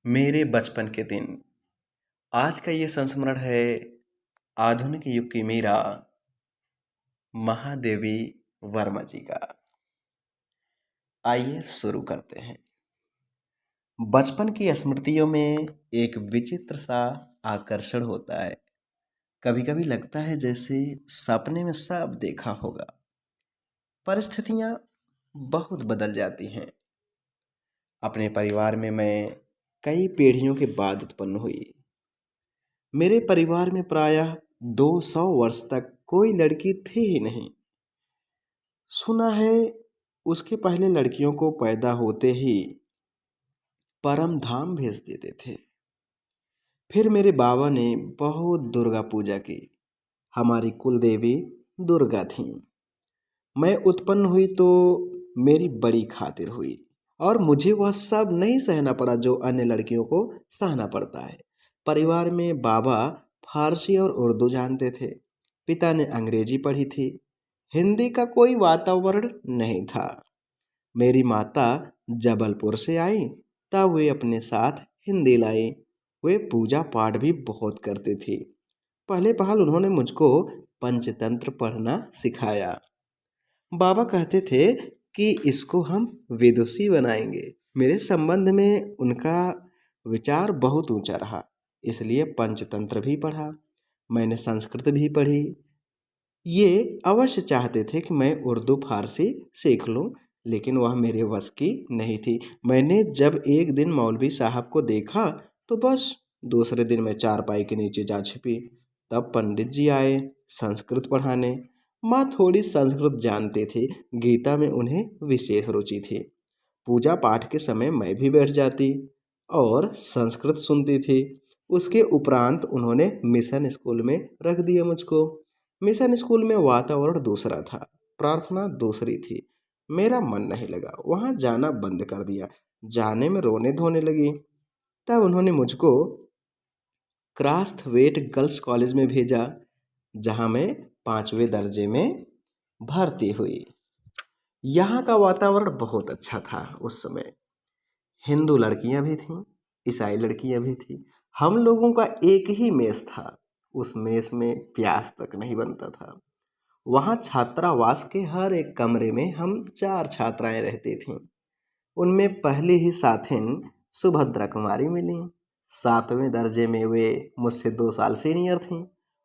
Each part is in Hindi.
मेरे बचपन के दिन। आज का ये संस्मरण है आधुनिक युग की मीरा महादेवी वर्मा जी का। आइए शुरू करते हैं। बचपन की स्मृतियों में एक विचित्र सा आकर्षण होता है। कभी कभी लगता है जैसे सपने में सब देखा होगा। परिस्थितियां बहुत बदल जाती हैं। अपने परिवार में मैं कई पीढ़ियों के बाद उत्पन्न हुई। मेरे परिवार में प्रायः 200 वर्ष तक कोई लड़की थी ही नहीं। सुना है उसके पहले लड़कियों को पैदा होते ही परम धाम भेज देते थे। फिर मेरे बाबा ने बहुत दुर्गा पूजा की। हमारी कुल देवी दुर्गा थी। मैं उत्पन्न हुई तो मेरी बड़ी खातिर हुई और मुझे वह सब नहीं सहना पड़ा जो अन्य लड़कियों को सहना पड़ता है। परिवार में बाबा फारसी और उर्दू जानते थे। पिता ने अंग्रेजी पढ़ी थी। हिंदी का कोई वातावरण नहीं था। मेरी माता जबलपुर से आई तब वे अपने साथ हिंदी लाई। वे पूजा पाठ भी बहुत करते थे। पहले पहल उन्होंने मुझको पंचतंत्र पढ़ना सिखाया। बाबा कहते थे कि इसको हम विदुषी बनाएंगे। मेरे संबंध में उनका विचार बहुत ऊंचा रहा, इसलिए पंचतंत्र भी पढ़ा। मैंने संस्कृत भी पढ़ी। ये अवश्य चाहते थे कि मैं उर्दू फारसी सीख लूं, लेकिन वह मेरे वश की नहीं थी। मैंने जब एक दिन मौलवी साहब को देखा तो बस दूसरे दिन मैं चारपाई के नीचे जा छिपी। तब पंडित जी आए संस्कृत पढ़ाने। माँ थोड़ी संस्कृत जानते थे। गीता में उन्हें विशेष रुचि थी। पूजा पाठ के समय मैं भी बैठ जाती और संस्कृत सुनती थी। उसके उपरांत उन्होंने मिशन स्कूल में रख दिया मुझको। मिशन स्कूल में वातावरण दूसरा था, प्रार्थना दूसरी थी। मेरा मन नहीं लगा, वहाँ जाना बंद कर दिया। जाने में रोने धोने लगी। तब उन्होंने मुझको क्रास्थवेट गर्ल्स कॉलेज में भेजा, जहाँ मैं 5वें दर्जे में भर्ती हुई। यहाँ का वातावरण बहुत अच्छा था। उस समय हिंदू लड़कियां भी थीं, ईसाई लड़कियां भी थीं। हम लोगों का एक ही मेस था। उस मेस में प्याज तक नहीं बनता था। वहाँ छात्रावास के हर एक कमरे में हम 4 छात्राएं रहती थीं। उनमें पहली ही साथिन सुभद्रा कुमारी मिली। 7वें दर्जे में वे मुझसे 2 साल सीनियर थीं।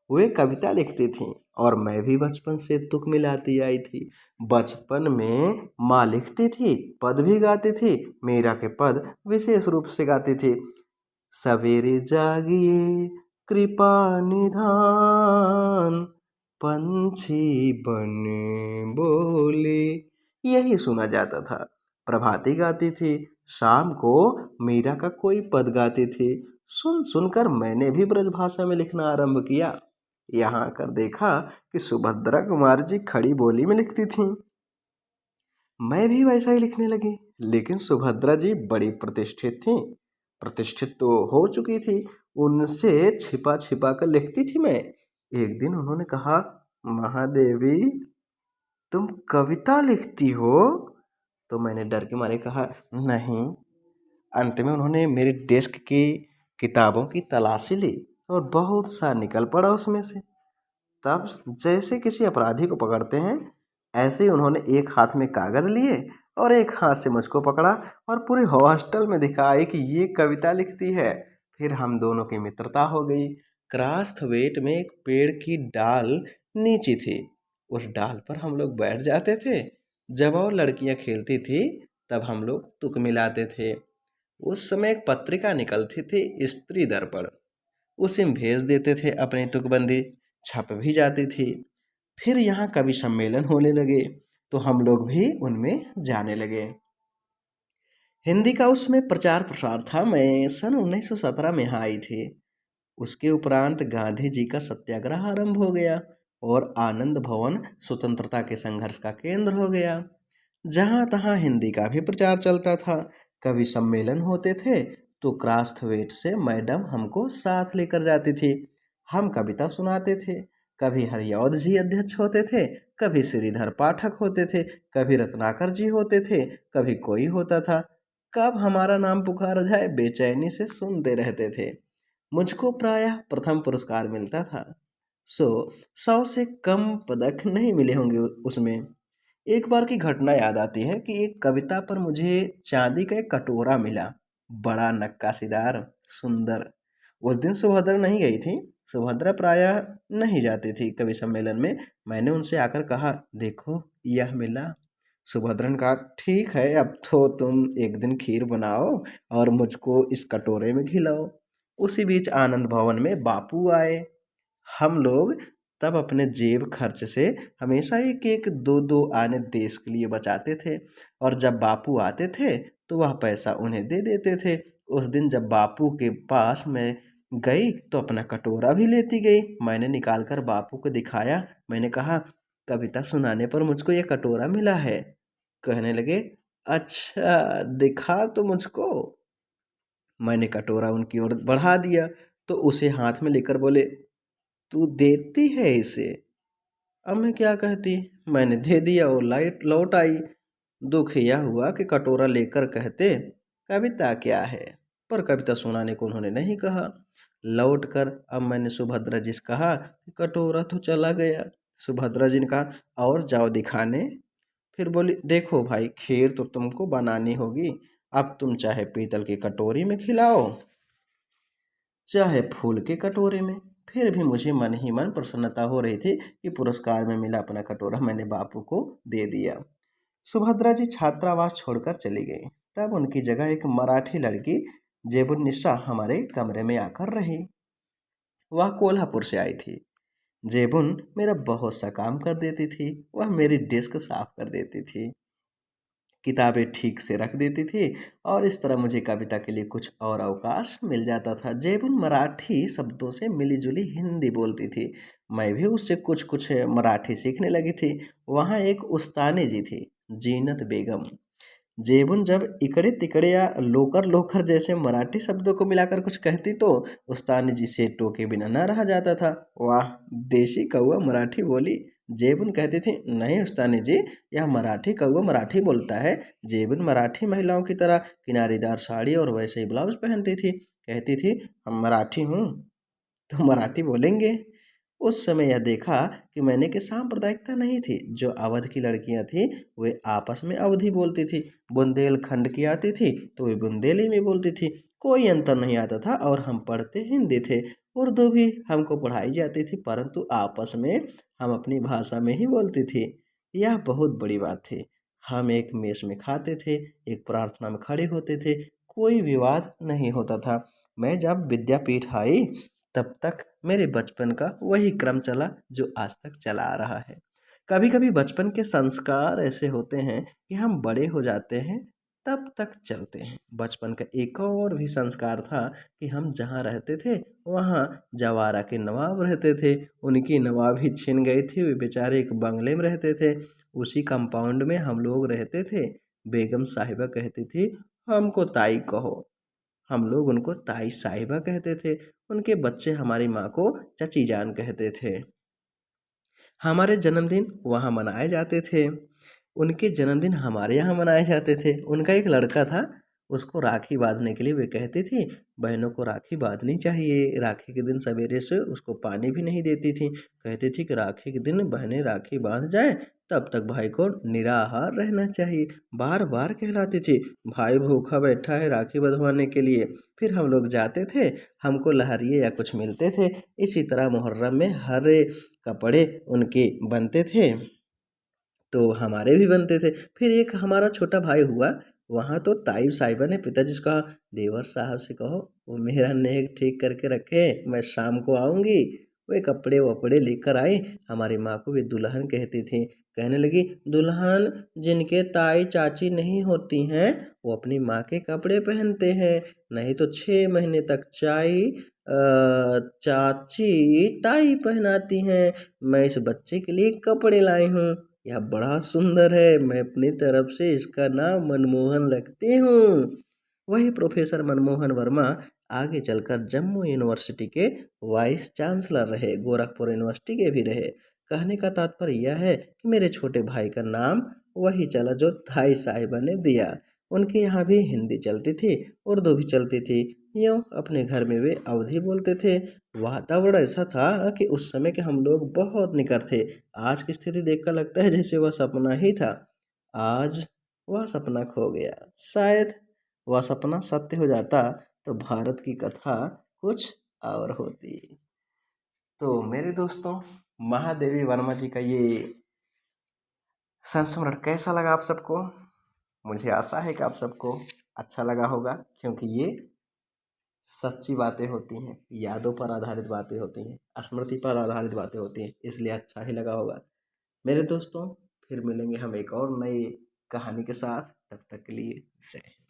वे कविता लिखती थीं और मैं भी बचपन से तुक मिलाती आई थी। बचपन में माँ लिखती थी, पद भी गाती थी। मीरा के पद विशेष रूप से गाती थी। सवेरे जागिए कृपा निधान, पंछी बन बोले, यही सुना जाता था। प्रभाती गाती थी। शाम को मीरा का कोई पद गाती थी। सुन सुनकर मैंने भी ब्रजभाषा में लिखना आरंभ किया। यहाँ आकर देखा कि सुभद्रा कुमार जी खड़ी बोली में लिखती थीं। मैं भी वैसा ही लिखने लगी। लेकिन सुभद्रा जी बड़ी प्रतिष्ठित थीं। प्रतिष्ठित तो हो चुकी थी, उनसे छिपा छिपा कर लिखती थी मैं। एक दिन उन्होंने कहा, महादेवी तुम कविता लिखती हो? तो मैंने डर के मारे कहा नहीं। अंत में उन्होंने मेरे डेस्क की किताबों की तलाशी ली और बहुत सा निकल पड़ा उसमें से। तब जैसे किसी अपराधी को पकड़ते हैं, ऐसे ही उन्होंने एक हाथ में कागज़ लिए और एक हाथ से मुझको पकड़ा और पूरे हॉस्टल में दिखाई कि ये कविता लिखती है। फिर हम दोनों की मित्रता हो गई। क्रास्थवेट में एक पेड़ की डाल नीची थी। उस डाल पर हम लोग बैठ जाते थे। जब और लड़कियां खेलती थी तब हम लोग तुक मिलाते थे। उस समय एक पत्रिका निकलती थी, स्त्री दर्पण। उसे हम भेज देते थे अपनी तुकबंदी, छप भी जाती थी। फिर यहाँ कवि सम्मेलन होने लगे तो हम लोग भी उनमें जाने लगे। हिंदी का उसमें प्रचार प्रसार था। मैं सन 1917 में यहाँ आई थी। उसके उपरांत गांधी जी का सत्याग्रह आरंभ हो गया और आनंद भवन स्वतंत्रता के संघर्ष का केंद्र हो गया। जहाँ तहाँ हिंदी का भी प्रचार चलता था। कवि सम्मेलन होते थे तो क्रास्थवेट से मैडम हमको साथ लेकर जाती थी। हम कविता सुनाते थे। कभी हरिऔध जी अध्यक्ष होते थे, कभी श्रीधर पाठक होते थे, कभी रत्नाकर जी होते थे, कभी कोई होता था। कब हमारा नाम पुकारा जाए बेचैनी से सुनते रहते थे। मुझको प्रायः प्रथम पुरस्कार मिलता था। सो 100 से कम पदक नहीं मिले होंगे उसमें। एक बार की घटना याद आती है कि एक कविता पर मुझे चांदी का एक कटोरा मिला, बड़ा नक्काशीदार, सुंदर। उस दिन सुभद्रा नहीं गई थी। सुभद्रा प्रायः नहीं जाती थी कवि सम्मेलन में। मैंने उनसे आकर कहा, देखो यह मिला। सुभद्रा ने कहा, ठीक है, अब तो तुम एक दिन खीर बनाओ और मुझको इस कटोरे में खिलाओ। उसी बीच आनंद भवन में बापू आए। हम लोग तब अपने जेब खर्च से हमेशा एक एक दो दो आने देश के लिए बचाते थे, और जब बापू आते थे तो वह पैसा उन्हें दे देते थे। उस दिन जब बापू के पास मैं गई तो अपना कटोरा भी लेती गई। मैंने निकाल कर बापू को दिखाया। मैंने कहा, कविता सुनाने पर मुझको ये कटोरा मिला है। कहने लगे, अच्छा दिखा तो मुझको। मैंने कटोरा उनकी ओर बढ़ा दिया तो उसे हाथ में लेकर बोले, तू देती है इसे? अब मैं क्या कहती। मैंने दे दिया और लाइट लौट आई। दुख यह हुआ कि कटोरा लेकर कहते, कविता क्या है, पर कविता सुनाने को उन्होंने नहीं कहा। लौट कर अब मैंने सुभद्रा जी से कहा कि कटोरा तो चला गया। सुभद्रा जी ने कहा, और जाओ दिखाने। फिर बोली, देखो भाई, खीर तो तुमको बनानी होगी। अब तुम चाहे पीतल की कटोरी में खिलाओ, चाहे फूल के कटोरे में। फिर भी मुझे मन ही मन प्रसन्नता हो रही थी कि पुरस्कार में मिला अपना कटोरा मैंने बापू को दे दिया। सुभद्रा जी छात्रावास छोड़कर चली गई। तब उनकी जगह एक मराठी लड़की जेबुन्निसा हमारे कमरे में आकर रही। वह कोल्हापुर से आई थी। जेबुन मेरा बहुत सा काम कर देती थी। वह मेरी डेस्क साफ कर देती थी, किताबें ठीक से रख देती थी, और इस तरह मुझे कविता के लिए कुछ और अवकाश मिल जाता था। जेबुन मराठी शब्दों से मिलीजुली हिंदी बोलती थी। मैं भी उससे कुछ कुछ मराठी सीखने लगी थी। वहाँ एक उस्तानी जी थी, जीनत बेगम। जेबुन जब इकड़े तिकड़े या लोकर लोकर जैसे मराठी शब्दों को मिलाकर कुछ कहती तो उस्तानी जी से टोके बिना न रहा जाता था। वाह, देसी कौआ मराठी बोली। जेबुन कहती थी, नहीं उस्तानी जी, यह मराठी कौआ मराठी बोलता है। जेबुन मराठी महिलाओं की तरह किनारीदार साड़ी और वैसे ही ब्लाउज पहनती थी। कहती थी, हम मराठी हूँ तो मराठी बोलेंगे। उस समय यह देखा कि मैंने कि सांप्रदायिकता नहीं थी। जो अवध की लड़कियां थीं वे आपस में अवधी बोलती थी, बुंदेलखंड की आती थी तो वे बुंदेली में बोलती थी। कोई अंतर नहीं आता था, और हम पढ़ते हिंदी थे। उर्दू भी हमको पढ़ाई जाती थी, परंतु आपस में हम अपनी भाषा में ही बोलती थी। यह बहुत बड़ी बात थी। हम एक मेस में खाते थे, एक प्रार्थना में खड़े होते थे, कोई विवाद नहीं होता था। मैं जब विद्यापीठ आई तब तक मेरे बचपन का वही क्रम चला जो आज तक चला आ रहा है। कभी कभी बचपन के संस्कार ऐसे होते हैं कि हम बड़े हो जाते हैं तब तक चलते हैं। बचपन का एक और भी संस्कार था कि हम जहाँ रहते थे वहाँ जवारा के नवाब रहते थे। उनकी नवाबी छिन गई थी, वे बेचारे एक बंगले में रहते थे। उसी कंपाउंड में हम लोग रहते थे। बेगम साहिबा कहती थी, हमको ताई कहो। हम लोग उनको ताई साहिबा कहते थे। उनके बच्चे हमारी माँ को चची जान कहते थे। हमारे जन्मदिन वहाँ मनाए जाते थे, उनके जन्मदिन हमारे यहाँ मनाए जाते थे। उनका एक लड़का था, उसको राखी बांधने के लिए वे कहती थी, बहनों को राखी बांधनी चाहिए। राखी के दिन सवेरे से उसको पानी भी नहीं देती थी। कहती थी कि राखी के दिन बहनें राखी बांध जाए तब तक भाई को निराहार रहना चाहिए। बार बार कहलाती थी, भाई भूखा बैठा है राखी बंधवाने के लिए। फिर हम लोग जाते थे, हमको लहरिए या कुछ मिलते थे। इसी तरह मुहर्रम में हरे कपड़े उनके बनते थे तो हमारे भी बनते थे। फिर एक हमारा छोटा भाई हुआ, वहाँ तो ताई साहिबा ने पिताजी से कहा, देवर साहब से कहो वो मेरा नेक ठीक करके रखे, मैं शाम को आऊँगी। वे कपड़े वपड़े लेकर आई। हमारी माँ को भी दुल्हन कहती थी। कहने लगी, दुल्हन जिनके ताई चाची नहीं होती हैं वो अपनी माँ के कपड़े पहनते हैं, नहीं तो 6 महीने तक चाची ताई पहनाती हैं। मैं इस बच्चे के लिए कपड़े लाई हूँ, यह बड़ा सुंदर है, मैं अपनी तरफ से इसका नाम मनमोहन रखती हूँ। वही प्रोफेसर मनमोहन वर्मा आगे चलकर जम्मू यूनिवर्सिटी के वाइस चांसलर रहे, गोरखपुर यूनिवर्सिटी के भी रहे। कहने का तात्पर्य यह है कि मेरे छोटे भाई का नाम वही चला जो ताई साहिबा ने दिया। उनके यहाँ भी हिंदी चलती थी, उर्दू भी चलती थी। यूँ अपने घर में वे अवधी बोलते थे। वातावरण ऐसा था कि उस समय के हम लोग बहुत निकट थे। आज की स्थिति देखकर लगता है जैसे वह सपना ही था। आज वह सपना खो गया। शायद वह सपना सत्य हो जाता तो भारत की कथा कुछ और होती। तो मेरे दोस्तों, महादेवी वर्मा जी का ये संस्मरण कैसा लगा आप सबको? मुझे आशा है कि आप सबको अच्छा लगा होगा, क्योंकि ये सच्ची बातें होती हैं, यादों पर आधारित बातें होती हैं, स्मृति पर आधारित बातें होती हैं, इसलिए अच्छा ही लगा होगा। मेरे दोस्तों, फिर मिलेंगे हम एक और नई कहानी के साथ। तब तक के लिए जय हिंद।